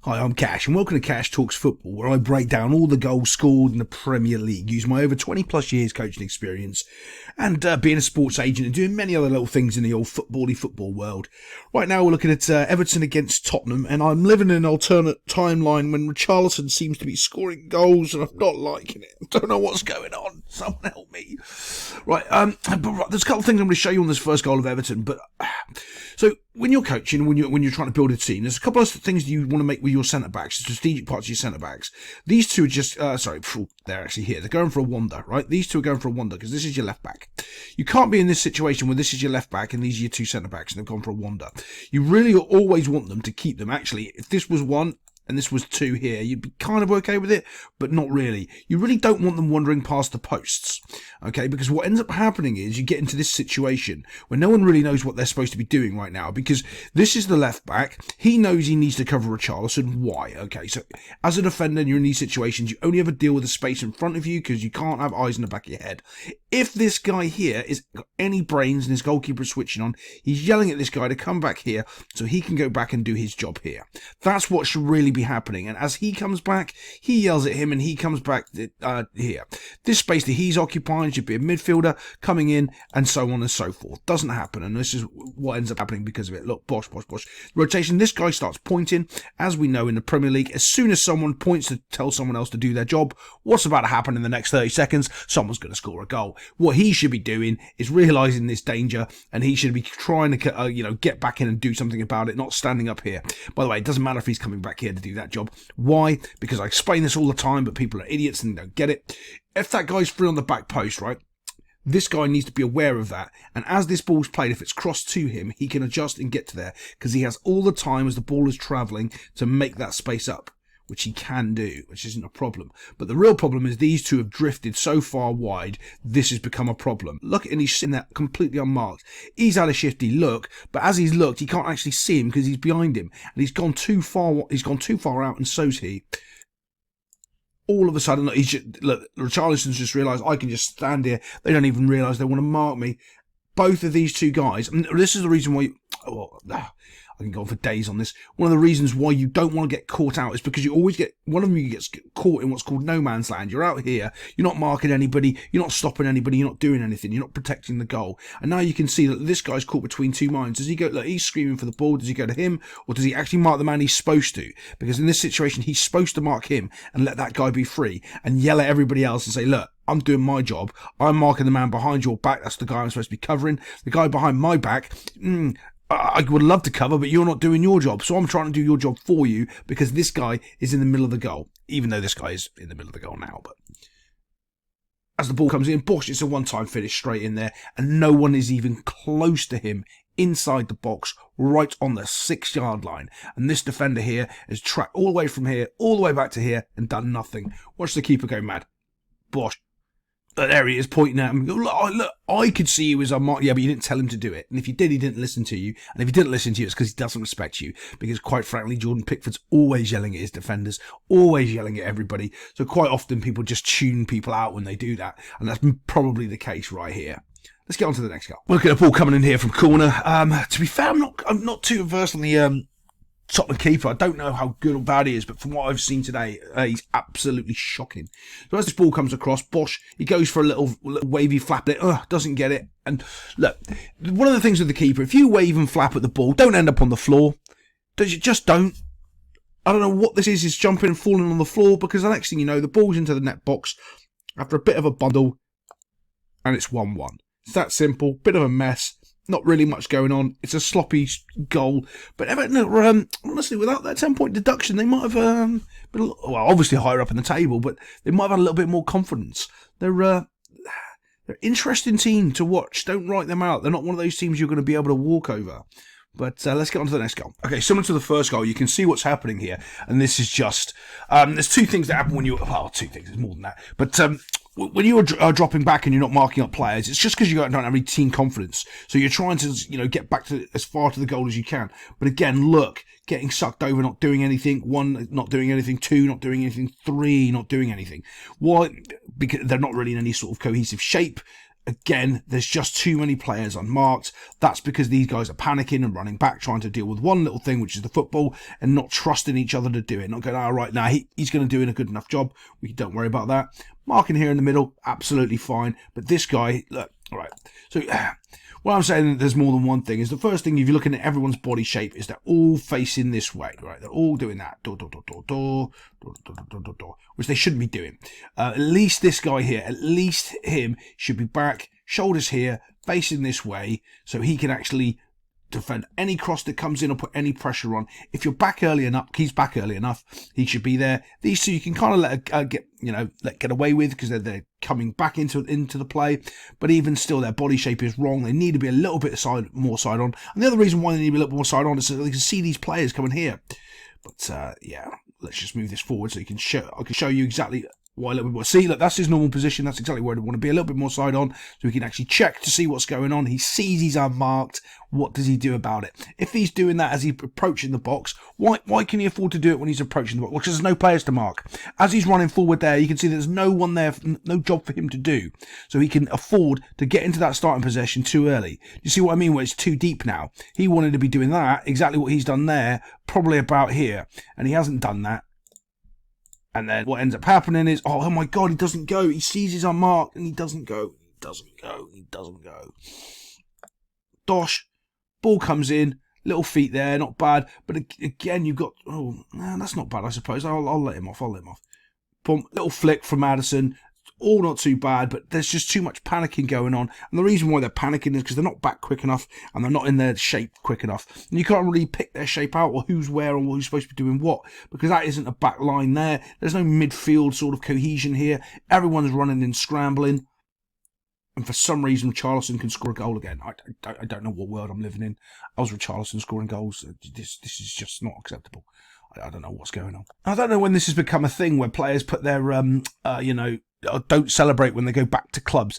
Hi, I'm Cash, and welcome to Cash Talks Football, where I break down all the goals scored in the Premier League, using my over 20 plus years coaching experience and being a sports agent and doing many other little things in the old football world. Right now we're looking at Everton against Tottenham, and I'm living in an alternate timeline when Richarlison seems to be scoring goals and I'm not liking it. I don't know what's going on. Someone help me. Right, there's a couple of things I'm going to show you on this first goal of Everton, but so when you're coaching, when you're trying to build a team, there's a couple of things you want to make with your centre backs, strategic parts of your centre backs. These two are just they're actually here. They're going for a wander, right? These two are going for a wander because this is your left back. You can't be in this situation where this is your left back and these are your two centre backs and they've gone for a wander. You really always want them to keep them. Actually, if this was one and this was two here, you'd be kind of okay with it, but not really. You really don't want them wandering past the posts, okay? Because what ends up happening is you get into this situation where no one really knows what they're supposed to be doing right now, because this is the left back. He knows he needs to cover Richarlison. Why? Okay, so as a defender, and you're in these situations, you only ever deal with the space in front of you because you can't have eyes in the back of your head. If this guy here is got any brains and his goalkeeper is switching on, he's yelling at this guy to come back here so he can go back and do his job here. That's what should really be happening. And as he comes back, he yells at him and he comes back here. This space that he's occupying should be a midfielder coming in, and so on and so forth. Doesn't happen, and this is what ends up happening because of it. Look, bosh. Rotation, this guy starts pointing. As we know in the Premier League, as soon as someone points to tell someone else to do their job, what's about to happen in the next 30 seconds? Someone's going to score a goal. What he should be doing is realising this danger, and he should be trying to get back in and do something about it, not standing up here. By the way, it doesn't matter if he's coming back here to do that job. Why? Because I explain this all the time, but people are idiots and don't get it. If that guy's free on the back post, right, this guy needs to be aware of that. And as this ball's played, if it's crossed to him, he can adjust and get to there, because he has all the time as the ball is travelling to make that space up, which he can do, which isn't a problem. But the real problem is these two have drifted so far wide, this has become a problem. Look, and he's sitting there completely unmarked. He's had a shifty look, but as he's looked, he can't actually see him because he's behind him. And he's gone too far out, and so's he. All of a sudden, look, Richarlison's just realised I can just stand here. They don't even realise they want to mark me. Both of these two guys, and this is the reason why I can go on for days on this. One of the reasons why you don't want to get caught out is because you always get, one of you gets caught in what's called no man's land. You're out here, you're not marking anybody, you're not stopping anybody, you're not doing anything, you're not protecting the goal. And now you can see that this guy's caught between two minds. Does he go, look, he's screaming for the ball, does he go to him, or does he actually mark the man he's supposed to? Because in this situation, he's supposed to mark him and let that guy be free and yell at everybody else and say, look, I'm doing my job. I'm marking the man behind your back. That's the guy I'm supposed to be covering. The guy behind my back, I would love to cover, but you're not doing your job. So I'm trying to do your job for you because this guy is in the middle of the goal. Even though this guy is in the middle of the goal now. But as the ball comes in, Bosch, it's a one-time finish straight in there. And no one is even close to him inside the box, right on the 6-yard line. And this defender here has tracked all the way from here, all the way back to here and done nothing. Watch the keeper go mad. Bosch. There he is pointing at him. Look, I could see you as a mark. Yeah, but you didn't tell him to do it. And if you did, he didn't listen to you. And if he didn't listen to you, it's because he doesn't respect you. Because quite frankly, Jordan Pickford's always yelling at his defenders, always yelling at everybody. So quite often people just tune people out when they do that. And that's probably the case right here. Let's get on to the next goal. Look at the ball coming in here from corner. To be fair, I'm not too averse on the Tottenham keeper. I don't know how good or bad he is, but from what I've seen today, he's absolutely shocking. So as this ball comes across, Bosch, he goes for a little wavy flap at it, doesn't get it. And look, one of the things with the keeper, if you wave and flap at the ball, don't end up on the floor. Just don't. I don't know what this is jumping and falling on the floor, because the next thing you know, the ball's into the net box after a bit of a bundle, and it's 1-1. It's that simple, bit of a mess. Not really much going on. It's a sloppy goal. But Everton, honestly, without that 10-point deduction, they might have been, obviously higher up in the table, but they might have had a little bit more confidence. They're an interesting team to watch. Don't write them out. They're not one of those teams you're going to be able to walk over. But let's get on to the next goal. Okay, similar to the first goal, you can see what's happening here. And this is just, there's two things that happen when you, two things, there's more than that. But when you're dropping back and you're not marking up players, it's just because you don't have any team confidence. So you're trying to, get back to as far to the goal as you can. But again, look, getting sucked over, not doing anything. 1, not doing anything. 2, not doing anything. 3, not doing anything. Why? Because they're not really in any sort of cohesive shape. Again, there's just too many players unmarked. That's because these guys are panicking and running back, trying to deal with one little thing, which is the football, and not trusting each other to do it. Not going, all right, now he's going to do a good enough job. We don't worry about that. Marking here in the middle, absolutely fine. But this guy, look, all right. So what I'm saying that there's more than one thing is the first thing, if you're looking at everyone's body shape, is they're all facing this way, right? They're all doing that, which they shouldn't be doing. At least this guy here, at least him, should be back, shoulders here, facing this way, so he can actually defend any cross that comes in or put any pressure on. If you're back early enough, he's back early enough, he should be there. These two you can kind of let get away with because they're coming back into the play, but even still their body shape is wrong. They need to be a little bit more side on, and the other reason why they need to be a little more side on is so they can see these players coming here. But yeah, let's just move this forward so I can show you exactly why a little bit more. See, look, that's his normal position. That's exactly where I want to be, a little bit more side on, so we can actually check to see what's going on. He sees he's unmarked. What does he do about it? If he's doing that as he's approaching the box, why can he afford to do it when he's approaching the box? Well, because there's no players to mark. As he's running forward there, you can see there's no one there, no job for him to do. So he can afford to get into that starting possession too early. You see what I mean? Where it's too deep now. He wanted to be doing that, exactly what he's done there, probably about here, and he hasn't done that. And then what ends up happening is, oh my God, he doesn't go. He sees he's unmarked and he doesn't go. He doesn't go. Dosh, ball comes in, little feet there, not bad. But again, you've got, that's not bad, I suppose. I'll let him off. Boom, little flick from Maddison. All not too bad, but there's just too much panicking going on. And the reason why they're panicking is because they're not back quick enough and they're not in their shape quick enough. And you can't really pick their shape out or who's where or who's supposed to be doing what, because that isn't a back line there. There's no midfield sort of cohesion here. Everyone's running and scrambling. And for some reason, Richarlison can score a goal again. I don't know what world I'm living in. I was Richarlison scoring goals. This is just not acceptable. I don't know what's going on. I don't know when this has become a thing where players put their, don't celebrate when they go back to clubs.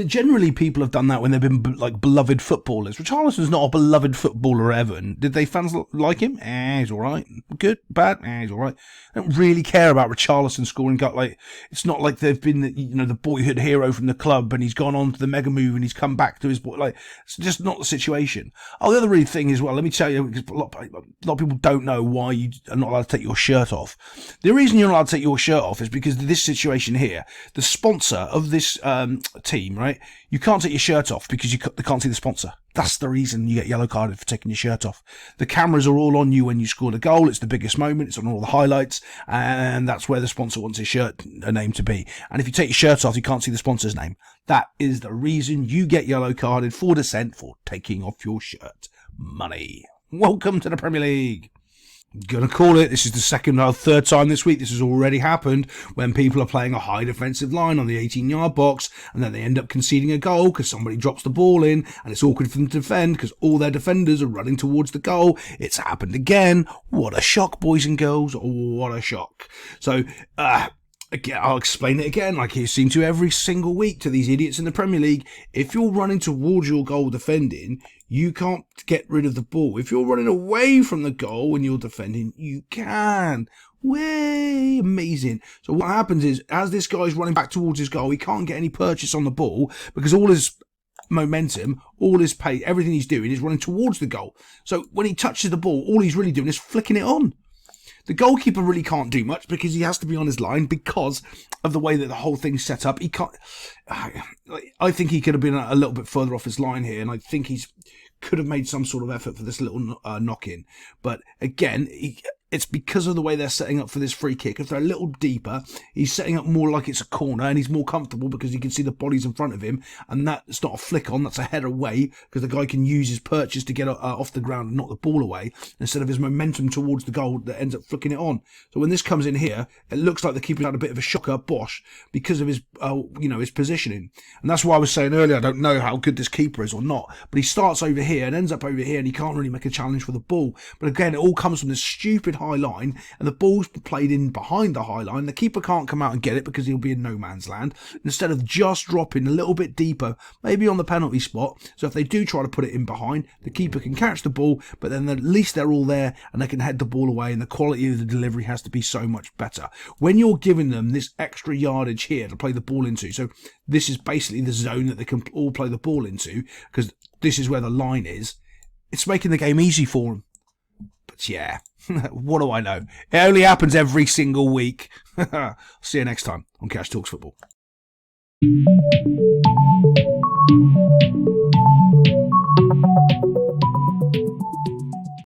Generally, people have done that when they've been like beloved footballers. Richarlison's not a beloved footballer at Everton. Did they fans like him? He's all right. Good, bad. He's all right. I don't really care about Richarlison scoring goal. Like, it's not like they've been the boyhood hero from the club and he's gone on to the mega move and he's come back to his boy. Like, it's just not the situation. Oh, the other really thing is, well, let me tell you, because a lot of people don't know why you are not allowed to take your shirt off. The reason you're not allowed to take your shirt off is because of this situation here. The sponsor of this team, right? You can't take your shirt off because they can't see the sponsor. That's the reason you get yellow carded for taking your shirt off. The cameras are all on you when you score the goal. It's the biggest moment. It's on all the highlights. And that's where the sponsor wants his name to be. And if you take your shirt off, you can't see the sponsor's name. That is the reason you get yellow carded for dissent for taking off your shirt. Money. Welcome to the Premier League. Gonna call it. This is the third time this week this has already happened when people are playing a high defensive line on the 18-yard box and then they end up conceding a goal because somebody drops the ball in and it's awkward for them to defend because all their defenders are running towards the goal. It's happened again. What a shock, boys and girls. What a shock. So, again, I'll explain it again like you seem to every single week to these idiots in the Premier League. If you're running towards your goal defending, you can't get rid of the ball. If you're running away from the goal when you're defending, you can. Way amazing. So what happens is, as this guy's running back towards his goal, he can't get any purchase on the ball because all his momentum, all his pace, everything he's doing is running towards the goal. So when he touches the ball, all he's really doing is flicking it on. The goalkeeper really can't do much because he has to be on his line because of the way that the whole thing's set up. He can't. I think he could have been a little bit further off his line here, and I think could have made some sort of effort for this little knock-in. But again, it's because of the way they're setting up for this free kick. If they're a little deeper, he's setting up more like it's a corner and he's more comfortable because he can see the bodies in front of him. And that's not a flick on, that's a header away because the guy can use his purchase to get off the ground and knock the ball away instead of his momentum towards the goal that ends up flicking it on. So when this comes in here, it looks like the keeper's had a bit of a shocker, Bosch, because of his, his positioning. And that's why I was saying earlier, I don't know how good this keeper is or not, but he starts over here and ends up over here and he can't really make a challenge for the ball. But again, it all comes from this stupid high line and the ball's played in behind the high line, the keeper can't come out and get it because he'll be in no man's land, instead of just dropping a little bit deeper, maybe on the penalty spot, so if they do try to put it in behind, the keeper can catch the ball, but then at least they're all there and they can head the ball away, and the quality of the delivery has to be so much better. When you're giving them this extra yardage here to play the ball into, so this is basically the zone that they can all play the ball into, because this is where the line is, it's making the game easy for them. But yeah, what do I know? It only happens every single week. See you next time on Cash Talks Football.